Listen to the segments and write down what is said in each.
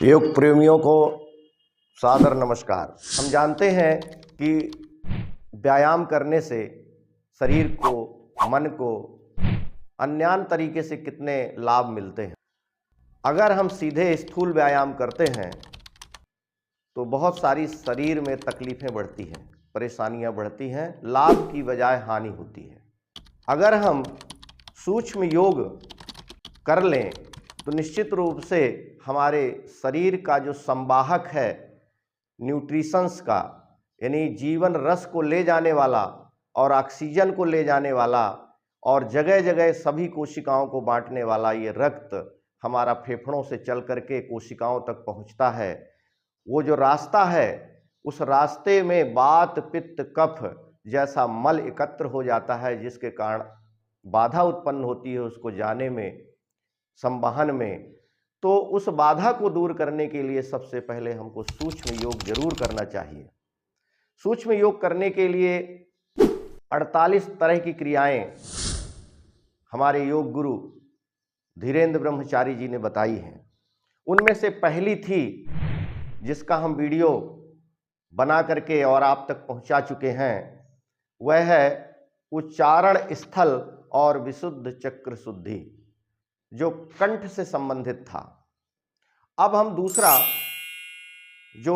योग प्रेमियों को सादर नमस्कार। हम जानते हैं कि व्यायाम करने से शरीर को, मन को अन्यान्य तरीके से कितने लाभ मिलते हैं। अगर हम सीधे स्थूल व्यायाम करते हैं तो बहुत सारी शरीर में तकलीफ़ें बढ़ती हैं, परेशानियां बढ़ती हैं, लाभ की बजाय हानि होती है। अगर हम सूक्ष्म योग कर लें तो निश्चित रूप से हमारे शरीर का जो संवाहक है न्यूट्रिशंस का, यानी जीवन रस को ले जाने वाला और ऑक्सीजन को ले जाने वाला और जगह जगह सभी कोशिकाओं को बांटने वाला ये रक्त हमारा फेफड़ों से चल करके कोशिकाओं तक पहुंचता है। वो जो रास्ता है, उस रास्ते में वात, पित्त, कफ जैसा मल एकत्र हो जाता है, जिसके कारण बाधा उत्पन्न होती है उसको जाने में, संवहन में। तो उस बाधा को दूर करने के लिए सबसे पहले हमको सूक्ष्म योग जरूर करना चाहिए। सूक्ष्म योग करने के लिए 48 तरह की क्रियाएं हमारे योग गुरु धीरेन्द्र ब्रह्मचारी जी ने बताई हैं। उनमें से पहली थी, जिसका हम वीडियो बना करके और आप तक पहुंचा चुके हैं, वह है उच्चारण स्थल और विशुद्ध चक्र शुद्धि, जो कंठ से संबंधित था। अब हम दूसरा जो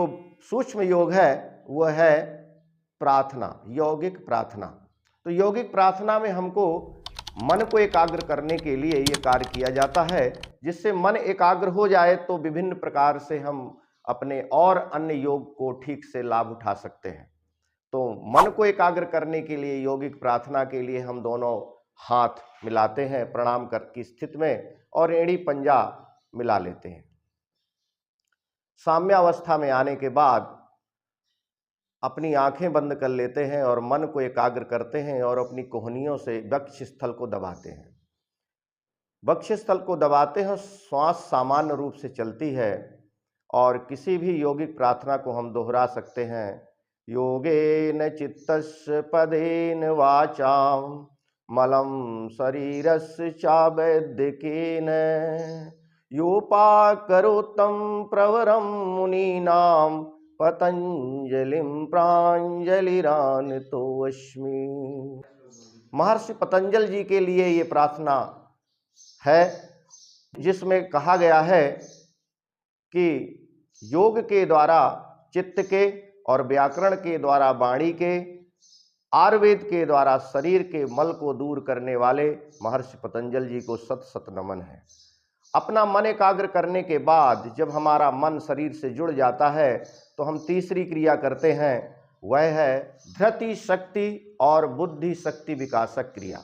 सूक्ष्म योग है वह है प्रार्थना, यौगिक प्रार्थना। तो यौगिक प्रार्थना में हमको मन को एकाग्र करने के लिए ये कार्य किया जाता है, जिससे मन एकाग्र हो जाए तो विभिन्न प्रकार से हम अपने और अन्य योग को ठीक से लाभ उठा सकते हैं। तो मन को एकाग्र करने के लिए यौगिक प्रार्थना के लिए हम दोनों हाथ मिलाते हैं प्रणाम कर की स्थिति में और एड़ी पंजा मिला लेते हैं। साम्यावस्था में आने के बाद अपनी आंखें बंद कर लेते हैं और मन को एकाग्र करते हैं और अपनी कोहनियों से वक्ष स्थल को दबाते हैं। वक्ष स्थल को दबाते हैं, श्वास सामान्य रूप से चलती है और किसी भी यौगिक प्रार्थना को हम दोहरा सकते हैं। योगेन चित्तस्य पदेन वाचाम मलं शरीरस्य चावैद्यकेन योपाकरोत्तं प्रवरं मुनीनां पतंजलिं प्राञ्जलिरानतोऽस्मि। महर्षि पतंजल जी के लिए ये प्रार्थना है, जिसमें कहा गया है कि योग के द्वारा चित्त के और व्याकरण के द्वारा वाणी के, आयुर्वेद के द्वारा शरीर के मल को दूर करने वाले महर्षि पतंजल जी को शत शत नमन है। अपना मन एकाग्र करने के बाद जब हमारा मन शरीर से जुड़ जाता है तो हम तीसरी क्रिया करते हैं, वह है धृति शक्ति और बुद्धि शक्ति विकासक क्रिया।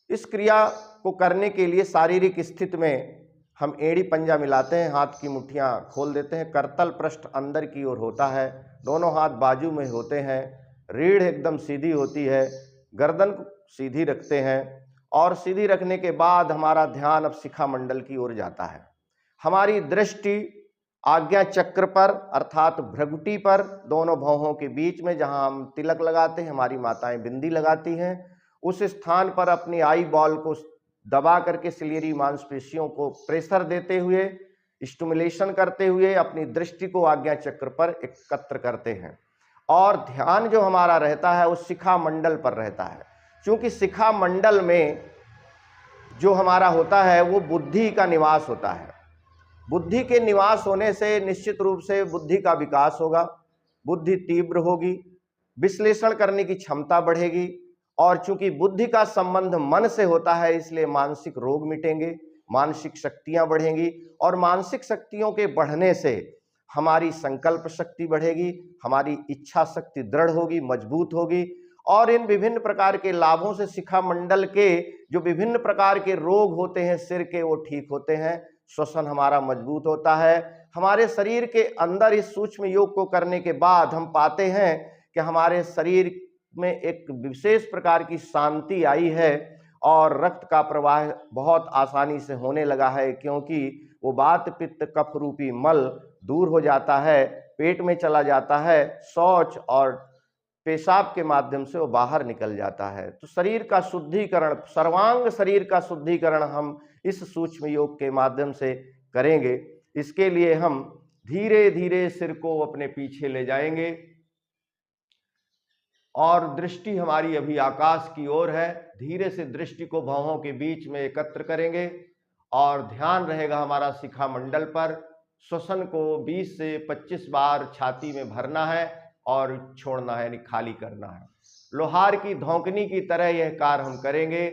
इस क्रिया को करने के लिए शारीरिक स्थिति में हम एड़ी पंजा मिलाते हैं, हाथ की मुट्ठियां खोल देते हैं, करतल पृष्ठ अंदर की ओर होता है, दोनों हाथ बाजू में होते हैं, रीढ़ एकदम सीधी होती है, गर्दन को सीधी रखते हैं और सीधी रखने के बाद हमारा ध्यान अब शिखा मंडल की ओर जाता है। हमारी दृष्टि आज्ञा चक्र पर अर्थात भ्रगुटी पर, दोनों भौहों के बीच में जहां हम तिलक लगाते हैं, हमारी माताएं बिंदी लगाती हैं, उस स्थान पर अपनी आई बॉल को दबा करके सिलियरी मांसपेशियों को प्रेशर देते हुए, स्टिमुलेशन करते हुए अपनी दृष्टि को आज्ञा चक्र पर एकत्र करते हैं और ध्यान जो हमारा रहता है उस शिखा मंडल पर रहता है। क्योंकि शिखा मंडल में जो हमारा होता है वो बुद्धि का निवास होता है। बुद्धि के निवास होने से निश्चित रूप से बुद्धि का विकास होगा, बुद्धि तीव्र होगी, विश्लेषण करने की क्षमता बढ़ेगी और चूंकि बुद्धि का संबंध मन से होता है इसलिए मानसिक रोग मिटेंगे, मानसिक शक्तियां बढ़ेंगी और मानसिक शक्तियों के बढ़ने से हमारी संकल्प शक्ति बढ़ेगी, हमारी इच्छा शक्ति दृढ़ होगी, मजबूत होगी और इन विभिन्न प्रकार के लाभों से शिखा मंडल के जो विभिन्न प्रकार के रोग होते हैं सिर के, वो ठीक होते हैं, श्वसन हमारा मजबूत होता है। हमारे शरीर के अंदर इस सूक्ष्म योग को करने के बाद हम पाते हैं कि हमारे शरीर में एक विशेष प्रकार की शांति आई है और रक्त का प्रवाह बहुत आसानी से होने लगा है, क्योंकि वो वात पित्त कफ रूपी मल दूर हो जाता है, पेट में चला जाता है, शौच और पेशाब के माध्यम से वो बाहर निकल जाता है। तो शरीर का शुद्धिकरण, सर्वांग शरीर का शुद्धिकरण हम इस सूक्ष्म योग के माध्यम से करेंगे। इसके लिए हम धीरे धीरे सिर को अपने पीछे ले जाएंगे और दृष्टि हमारी अभी आकाश की ओर है। धीरे से दृष्टि को भौहों के बीच में एकत्र करेंगे और ध्यान रहेगा हमारा शिखा मंडल पर। श्वसन को 20 से 25 बार छाती में भरना है और छोड़ना है, यानी खाली करना है। लोहार की धौंकनी की तरह यह कार्य हम करेंगे।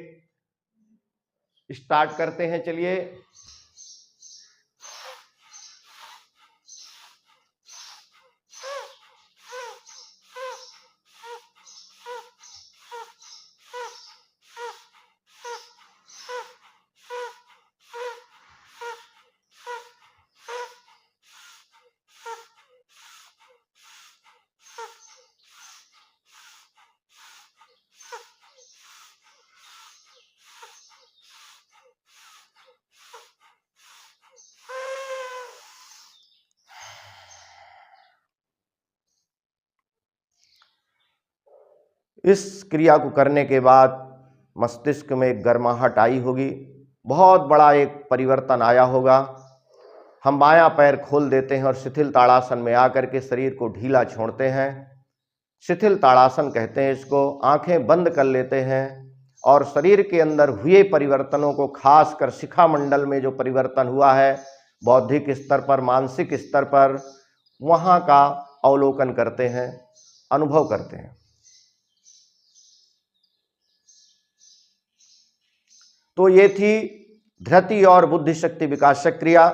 स्टार्ट करते हैं, चलिए। इस क्रिया को करने के बाद मस्तिष्क में एक गर्माहट आई होगी, बहुत बड़ा एक परिवर्तन आया होगा। हम बायां पैर खोल देते हैं और शिथिल ताड़ासन में आकर के शरीर को ढीला छोड़ते हैं। शिथिल ताड़ासन कहते हैं इसको। आंखें बंद कर लेते हैं और शरीर के अंदर हुए परिवर्तनों को, खासकर शिखा मंडल में जो परिवर्तन हुआ है, बौद्धिक स्तर पर, मानसिक स्तर पर, वहां का अवलोकन करते हैं, अनुभव करते हैं। तो ये थी धृति और बुद्धि शक्ति विकासक क्रिया,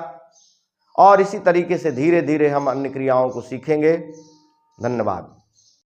और इसी तरीके से धीरे धीरे हम अन्य क्रियाओं को सीखेंगे। धन्यवाद।